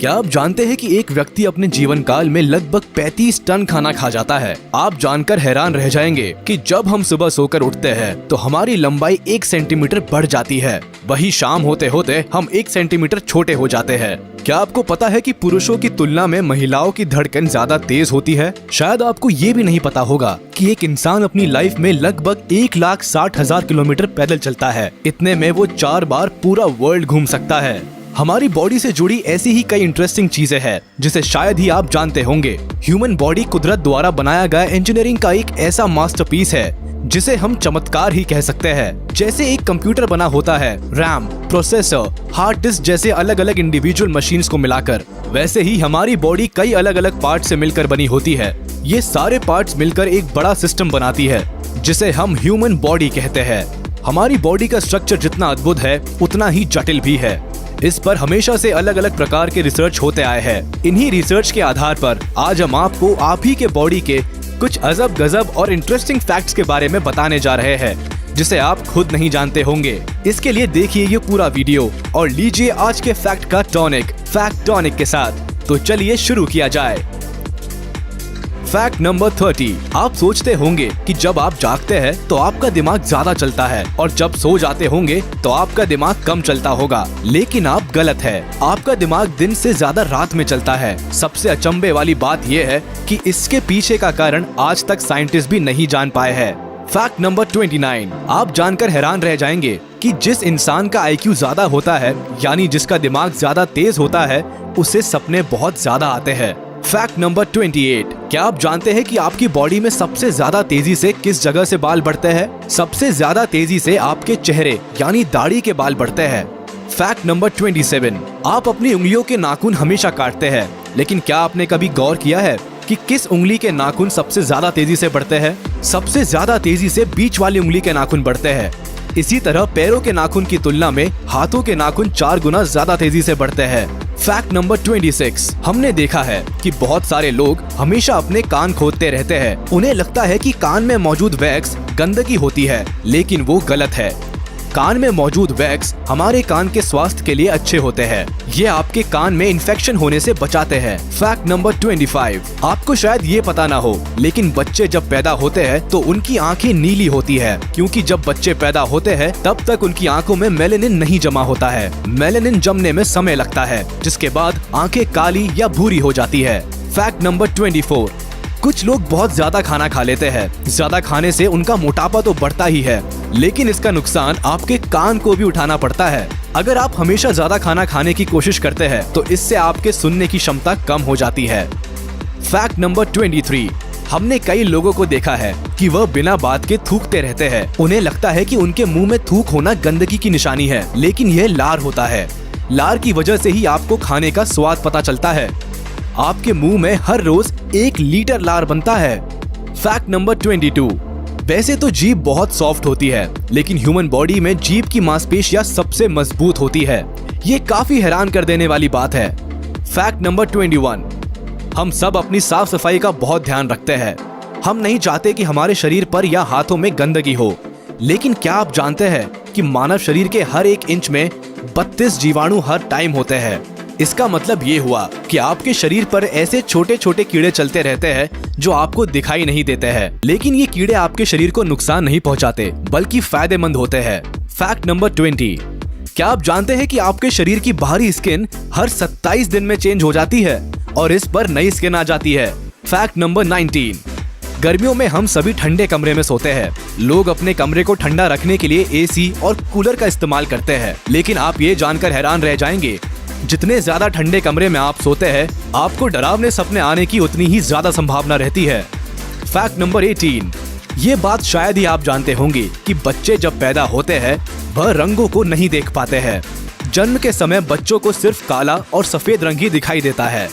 क्या आप जानते हैं कि एक व्यक्ति अपने जीवन काल में लगभग 35 टन खाना खा जाता है। आप जानकर हैरान रह जाएंगे कि जब हम सुबह सोकर उठते हैं तो हमारी लंबाई 1 सेंटीमीटर बढ़ जाती है, वही शाम होते होते हम 1 सेंटीमीटर छोटे हो जाते हैं। क्या आपको पता है कि पुरुषों की तुलना में महिलाओं की धड़कन ज्यादा तेज होती है? शायद आपको ये भी नहीं पता होगा कि एक इंसान अपनी लाइफ में लगभग 1,60,000 किलोमीटर पैदल चलता है। इतने में वो 4 बार पूरा वर्ल्ड घूम सकता है। हमारी बॉडी से जुड़ी ऐसी ही कई इंटरेस्टिंग चीजें हैं जिसे शायद ही आप जानते होंगे। ह्यूमन बॉडी कुदरत द्वारा बनाया गया इंजीनियरिंग का एक ऐसा मास्टरपीस है जिसे हम चमत्कार ही कह सकते हैं। जैसे एक कंप्यूटर बना होता है रैम, प्रोसेसर, हार्ड डिस्क जैसे अलग अलग इंडिविजुअल मशीन्स को मिलाकर, वैसे ही हमारी बॉडी कई अलग अलग पार्ट से मिलकर बनी होती है। ये सारे पार्ट्स मिलकर एक बड़ा सिस्टम बनाती है जिसे हम ह्यूमन बॉडी कहते हैं। हमारी बॉडी का स्ट्रक्चर जितना अद्भुत है उतना ही जटिल भी है। इस पर हमेशा से अलग अलग प्रकार के रिसर्च होते आए हैं। इन्हीं रिसर्च के आधार पर आज हम आपको आप ही के बॉडी के कुछ अजब गजब और इंटरेस्टिंग फैक्ट्स के बारे में बताने जा रहे हैं जिसे आप खुद नहीं जानते होंगे। इसके लिए देखिए ये पूरा वीडियो और लीजिए आज के फैक्ट का टॉनिक फैक्ट टॉनिक के साथ। तो चलिए शुरू किया जाए। Fact number 30। आप सोचते होंगे कि जब आप जागते हैं तो आपका दिमाग ज्यादा चलता है और जब सो जाते होंगे तो आपका दिमाग कम चलता होगा, लेकिन आप गलत है। आपका दिमाग दिन से ज्यादा रात में चलता है। सबसे अचंभे वाली बात यह है कि इसके पीछे का कारण आज तक साइंटिस्ट भी नहीं जान पाए हैं। Fact number 29। आप जानकर हैरान रह जाएंगे कि जिस इंसान का IQ ज्यादा होता है, यानी जिसका दिमाग ज्यादा तेज होता है, उसे सपने बहुत ज्यादा आते हैं। Fact number 28। क्या आप जानते हैं कि आपकी बॉडी में सबसे ज्यादा तेजी से किस जगह से बाल बढ़ते हैं? सबसे ज्यादा तेजी से आपके चेहरे यानी दाढ़ी के बाल बढ़ते हैं। Fact number 27। आप अपनी उंगलियों के नाखून हमेशा काटते हैं, लेकिन क्या आपने कभी गौर किया है कि किस उंगली के नाखून सबसे ज्यादा तेजी से बढ़ते हैं? सबसे ज्यादा तेजी से बीच वाली उंगली के नाखून बढ़ते हैं। इसी तरह पैरों के नाखून की तुलना में हाथों के नाखून 4 गुना ज्यादा तेजी से बढ़ते हैं। Fact number 26। हमने देखा है कि बहुत सारे लोग हमेशा अपने कान खोदते रहते हैं। उन्हें लगता है कि कान में मौजूद वैक्स गंदगी होती है, लेकिन वो गलत है। कान में मौजूद वैक्स हमारे कान के स्वास्थ्य के लिए अच्छे होते हैं। ये आपके कान में इन्फेक्शन होने से बचाते हैं। Fact number 25। आपको शायद ये पता ना हो, लेकिन बच्चे जब पैदा होते हैं तो उनकी आंखें नीली होती है, क्योंकि जब बच्चे पैदा होते हैं तब तक उनकी आंखों में मेलेनिन नहीं जमा होता है। मेलेनिन जमने में समय लगता है, जिसके बाद आंखें काली या भूरी हो जाती है। Fact number 24। कुछ लोग बहुत ज्यादा खाना खा लेते हैं। ज्यादा खाने से उनका मोटापा तो बढ़ता ही है, लेकिन इसका नुकसान आपके कान को भी उठाना पड़ता है। अगर आप हमेशा ज्यादा खाना खाने की कोशिश करते हैं तो इससे आपके सुनने की क्षमता कम हो जाती है। Fact number 23। हमने कई लोगों को देखा है कि वह बिना बात के थूकते रहते हैं। उन्हें लगता है कि उनके मुंह में थूक होना गंदगी की निशानी है, लेकिन यह लार होता है। लार की वजह से ही आपको खाने का स्वाद पता चलता है। आपके मुंह में हर रोज 1 लीटर लार बनता है। Fact number 22। वैसे तो जीभ बहुत सॉफ्ट होती है, लेकिन ह्यूमन बॉडी में जीभ की मांसपेशियां सबसे मजबूत होती है। ये काफी हैरान कर देने वाली बात है। Fact number 21। हम सब अपनी साफ सफाई का बहुत ध्यान रखते हैं। हम नहीं चाहते कि हमारे शरीर पर या हाथों में गंदगी हो, लेकिन क्या आप जानते हैं कि मानव शरीर के हर 1 इंच में 32 जीवाणु हर टाइम होते हैं। इसका मतलब ये हुआ कि आपके शरीर पर ऐसे छोटे छोटे कीड़े चलते रहते हैं जो आपको दिखाई नहीं देते हैं, लेकिन ये कीड़े आपके शरीर को नुकसान नहीं पहुंचाते, बल्कि फायदेमंद होते हैं। Fact number 20। क्या आप जानते हैं कि आपके शरीर की बाहरी स्किन हर 27 दिन में चेंज हो जाती है और इस पर नई स्किन आ जाती है। Fact number 19। गर्मियों में हम सभी ठंडे कमरे में सोते हैं। लोग अपने कमरे को ठंडा रखने के लिए AC और कूलर का इस्तेमाल करते हैं, लेकिन आप ये जानकर हैरान रह जाएंगे, जितने ज्यादा ठंडे कमरे में आप सोते हैं, आपको डरावने सपने आने की उतनी ही ज्यादा संभावना रहती है। Fact number 18। ये बात शायद ही आप जानते होंगे कि बच्चे जब पैदा होते हैं वह रंगों को नहीं देख पाते हैं। जन्म के समय बच्चों को सिर्फ काला और सफेद रंग ही दिखाई देता है।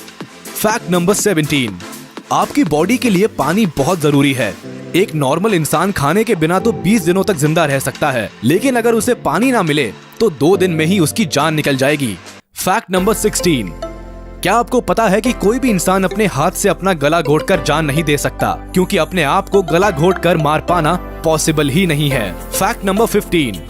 Fact number 17। आपकी बॉडी के लिए पानी बहुत जरूरी है। एक नॉर्मल इंसान खाने के बिना तो 20 दिनों तक जिंदा रह सकता है, लेकिन अगर उसे पानी ना मिले तो 2 दिन में ही उसकी जान निकल जाएगी। Fact number 16। क्या आपको पता है कि कोई भी इंसान अपने हाथ से अपना गला घोटकर जान नहीं दे सकता, क्योंकि अपने आप को गला घोटकर मार पाना पॉसिबल ही नहीं है। Fact number 15।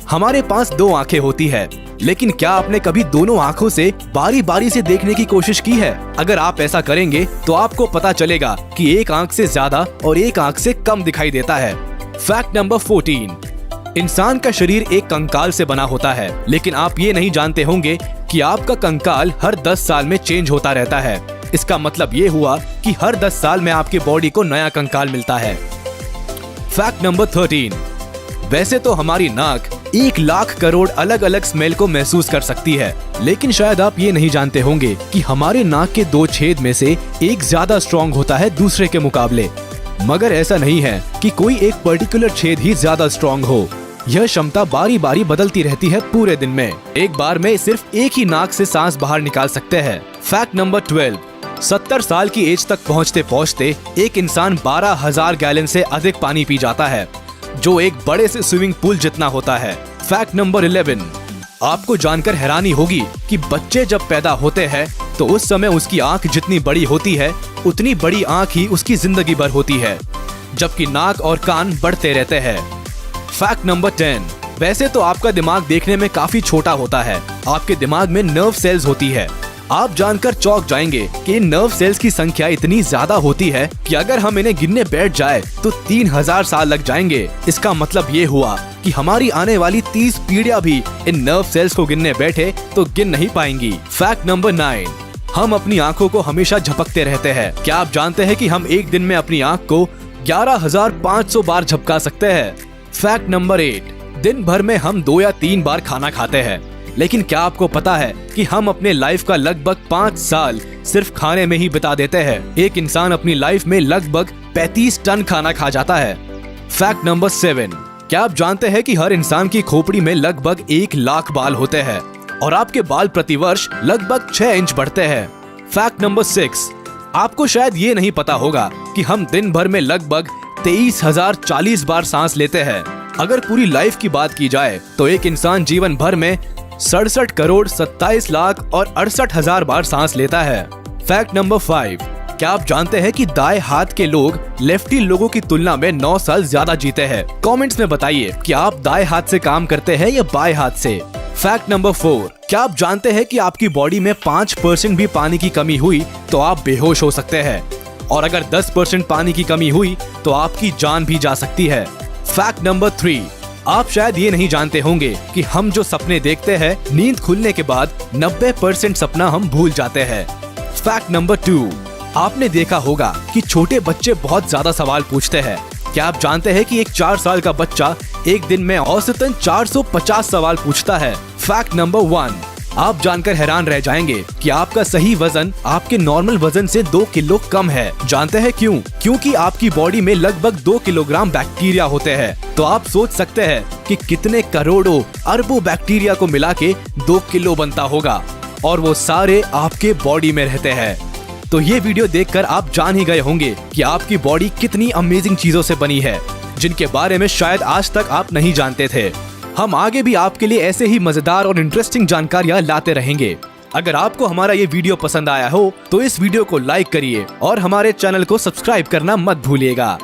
हमारे पास 2 आंखें होती है, लेकिन क्या आपने कभी दोनों आँखों से बारी बारी से देखने की कोशिश की है? अगर आप ऐसा करेंगे तो आपको पता चलेगा कि एक आँख से ज्यादा और एक आँख से कम दिखाई देता है। फैक्ट नंबर 14, इंसान का शरीर एक कंकाल से बना होता है, लेकिन आप ये नहीं जानते होंगे कि आपका कंकाल हर 10 साल में चेंज होता रहता है। इसका मतलब ये हुआ कि हर 10 साल में आपके बॉडी को नया कंकाल मिलता है। फैक्ट नंबर 13, वैसे तो हमारी नाक 1 लाख करोड़ अलग अलग स्मेल को महसूस कर सकती है, लेकिन शायद आप ये नहीं जानते होंगे कि हमारे नाक के 2 छेद में से एक ज्यादा स्ट्रॉन्ग होता है दूसरे के मुकाबले। मगर ऐसा नहीं है कि कोई एक पर्टिकुलर छेद ही ज्यादा स्ट्रॉन्ग हो। यह क्षमता बारी बारी बदलती रहती है पूरे दिन में। एक बार में सिर्फ एक ही नाक से सांस बाहर निकाल सकते हैं। फैक्ट नंबर 12, 70 साल की एज तक पहुँचते पहुँचते एक इंसान 12,000 गैलन से अधिक पानी पी जाता है, जो एक बड़े से स्विमिंग पूल जितना होता है। फैक्ट नंबर 11, आपको जानकर हैरानी होगी कि बच्चे जब पैदा होते हैं तो उस समय उसकी आंख जितनी बड़ी होती है उतनी बड़ी आंख ही उसकी जिंदगी भर होती है, जबकि नाक और कान बढ़ते रहते हैं। फैक्ट नंबर 10, वैसे तो आपका दिमाग देखने में काफी छोटा होता है। आपके दिमाग में नर्व सेल्स होती है। आप जानकर चौंक जाएंगे कि इन नर्व सेल्स की संख्या इतनी ज्यादा होती है कि अगर हम इन्हें गिनने बैठ जाए तो 3000 साल लग जाएंगे। इसका मतलब ये हुआ कि हमारी आने वाली 30 पीढ़ियां भी इन नर्व सेल्स को गिनने बैठे तो गिन नहीं पाएंगी। फैक्ट नंबर 9, हम अपनी आंखों को हमेशा झपकते रहते हैं। क्या आप जानते हैं कि हम एक दिन में अपनी आंख को 11,500 बार झपका सकते हैं? फैक्ट नंबर 8, दिन भर में हम 2 या 3 बार खाना खाते हैं, लेकिन क्या आपको पता है कि हम अपने लाइफ का लगभग 5 साल सिर्फ खाने में ही बिता देते हैं? एक इंसान अपनी लाइफ में लगभग 35 टन खाना खा जाता है। फैक्ट नंबर 7, क्या आप जानते हैं कि हर इंसान की खोपड़ी में लगभग 1 लाख बाल होते हैं और आपके बाल प्रतिवर्ष लगभग 6 इंच बढ़ते हैं। फैक्ट नंबर 6, आपको शायद ये नहीं पता होगा कि हम दिन भर में लगभग 23,040 बार सांस लेते हैं। अगर पूरी लाइफ की बात की जाए तो एक इंसान जीवन भर में 67 करोड़ 27 लाख और 68,000 बार सांस लेता है। फैक्ट नंबर 5, क्या आप जानते हैं कि दाएं हाथ के लोग लेफ्टी लोगों की तुलना में 9 साल ज्यादा जीते हैं? कमेंट्स में बताइए कि आप दाएं हाथ से काम करते हैं या बाएं हाथ से। फैक्ट नंबर 4, क्या आप जानते हैं कि आपकी बॉडी में 5% भी पानी की कमी हुई तो आप बेहोश हो सकते हैं, और अगर 10% पानी की कमी हुई तो आपकी जान भी जा सकती है। फैक्ट नंबर 3, आप शायद ये नहीं जानते होंगे कि हम जो सपने देखते हैं नींद खुलने के बाद 90% सपना हम भूल जाते हैं। फैक्ट नंबर 2, आपने देखा होगा कि छोटे बच्चे बहुत ज्यादा सवाल पूछते हैं। क्या आप जानते हैं कि एक 4 साल का बच्चा एक दिन में औसतन 450 सवाल पूछता है। फैक्ट नंबर 1, आप जानकर हैरान रह जाएंगे कि आपका सही वजन आपके नॉर्मल वजन से 2 किलो कम है। जानते हैं क्यों? क्योंकि आपकी बॉडी में लगभग 2 किलोग्राम बैक्टीरिया होते हैं। तो आप सोच सकते हैं कि कितने करोड़ों अरबों बैक्टीरिया को मिला के 2 किलो बनता होगा, और वो सारे आपके बॉडी में रहते हैं। तो ये वीडियो देखकर आप जान ही गए होंगे कि आपकी बॉडी कितनी अमेजिंग चीजों से बनी है, जिनके बारे में शायद आज तक आप नहीं जानते थे। हम आगे भी आपके लिए ऐसे ही मजेदार और इंटरेस्टिंग जानकारियां लाते रहेंगे। अगर आपको हमारा ये वीडियो पसंद आया हो तो इस वीडियो को लाइक करिए और हमारे चैनल को सब्सक्राइब करना मत भूलिएगा।